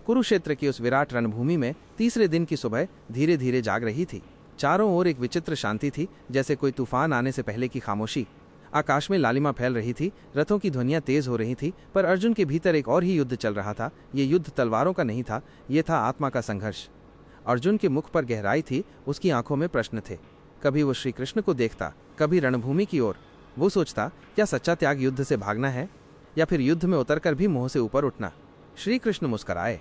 कुरुक्षेत्र की उस विराट रणभूमि में तीसरे दिन की सुबह धीरे धीरे जाग रही थी। चारों ओर एक विचित्र शांति थी, जैसे कोई तूफान आने से पहले की खामोशी। आकाश में लालिमा फैल रही थी, रथों की ध्वनियां तेज हो रही थी, पर अर्जुन के भीतर एक और ही युद्ध चल रहा था। ये युद्ध तलवारों का नहीं था, ये था आत्मा का संघर्ष। अर्जुन के मुख पर गहराई थी, उसकी आंखों में प्रश्न थे। कभी वो श्री कृष्ण को देखता, कभी रणभूमि की ओर। वो सोचता, क्या सच्चा त्याग युद्ध से भागना है, या फिर युद्ध में उतरकर भी मोह से ऊपर उठना। श्री कृष्ण मुस्कुराए।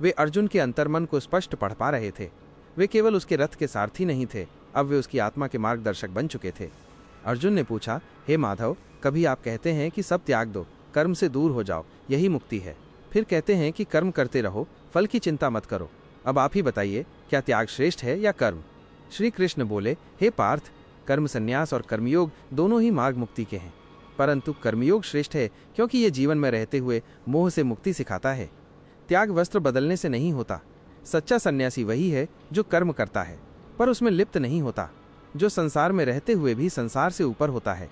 वे अर्जुन के अंतर्मन को स्पष्ट पढ़ पा रहे थे। वे केवल उसके रथ के सारथी नहीं थे, अब वे उसकी आत्मा के मार्गदर्शक बन चुके थे। अर्जुन ने पूछा, हे माधव, कभी आप कहते हैं कि सब त्याग दो, कर्म से दूर हो जाओ, यही मुक्ति है। फिर कहते हैं कि कर्म करते रहो, फल की चिंता मत करो। अब आप ही बताइए, क्या त्याग श्रेष्ठ है या कर्म? श्री कृष्ण बोले, हे पार्थ, कर्म संन्यास और कर्मयोग दोनों ही मार्ग मुक्ति के हैं, परंतु कर्मयोग श्रेष्ठ है क्योंकि ये जीवन में रहते हुए मोह से मुक्ति सिखाता है। त्याग वस्त्र बदलने से नहीं होता। सच्चा सन्यासी वही है जो कर्म करता है पर उसमें लिप्त नहीं होता, जो संसार में रहते हुए भी संसार से ऊपर होता है।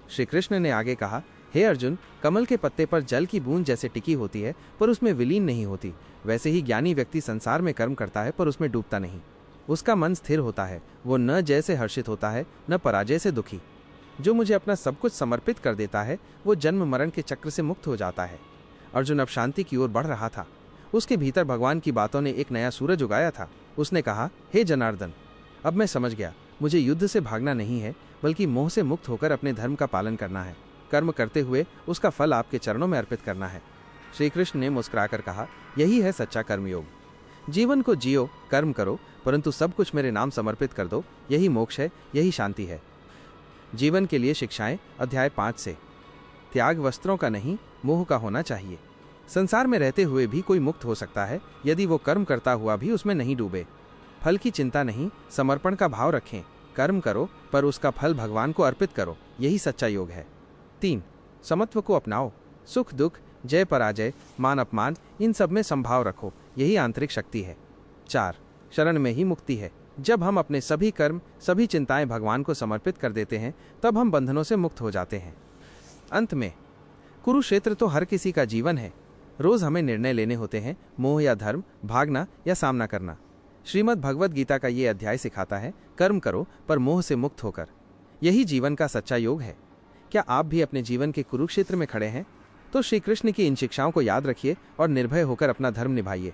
श्री कृष्ण ने आगे कहा, हे अर्जुन, कमल के पत्ते पर जल की बूंद जैसे टिकी होती है पर उसमें विलीन नहीं होती, वैसे ही ज्ञानी व्यक्ति संसार में कर्म करता है पर उसमें डूबता नहीं। उसका मन स्थिर होता है, वो न जय से हर्षित होता है न पराजय से दुखी। जो मुझे अपना सब कुछ समर्पित कर देता है वो जन्म मरण के चक्र से मुक्त हो जाता है। अर्जुन अब शांति की ओर बढ़ रहा था। उसके भीतर भगवान की बातों ने एक नया सूरज उगाया था। उसने कहा, हे जनार्दन, अब मैं समझ गया, मुझे युद्ध से भागना नहीं है, बल्कि मोह से मुक्त होकर अपने धर्म का पालन करना है। कर्म करते हुए उसका फल आपके चरणों में अर्पित करना है। श्री कृष्ण ने मुस्कुराकर कहा, यही है सच्चा कर्मयोग। जीवन को जियो, कर्म करो, परंतु सब कुछ मेरे नाम समर्पित कर दो, यही मोक्ष है, यही शांति है। जीवन के लिए शिक्षाएं, अध्याय 5 से। त्याग वस्त्रों का नहीं, मोह का होना चाहिए। संसार में रहते हुए भी कोई मुक्त हो सकता है यदि वो कर्म करता हुआ भी उसमें नहीं डूबे। फल की चिंता नहीं, समर्पण का भाव रखें। कर्म करो पर उसका फल भगवान को अर्पित करो, यही सच्चा योग है। 3. समत्व को अपनाओ। सुख दुख, जय पराजय, मान अपमान, इन सब में संभाव रखो, यही आंतरिक शक्ति है। 4. शरण में ही मुक्ति है। जब हम अपने सभी कर्म, सभी चिंताएं भगवान को समर्पित कर देते हैं तब हम बंधनों से मुक्त हो जाते हैं। अंत में, कुरुक्षेत्र तो हर किसी का जीवन है। रोज हमें निर्णय लेने होते हैं, मोह या धर्म, भागना या सामना करना। श्रीमद् भगवद गीता का ये अध्याय सिखाता है, कर्म करो पर मोह से मुक्त होकर। यही जीवन का सच्चा योग है। क्या आप भी अपने जीवन के कुरुक्षेत्र में खड़े हैं? तो श्री कृष्ण की इन शिक्षाओं को याद रखिए और निर्भय होकर अपना धर्म निभाइए।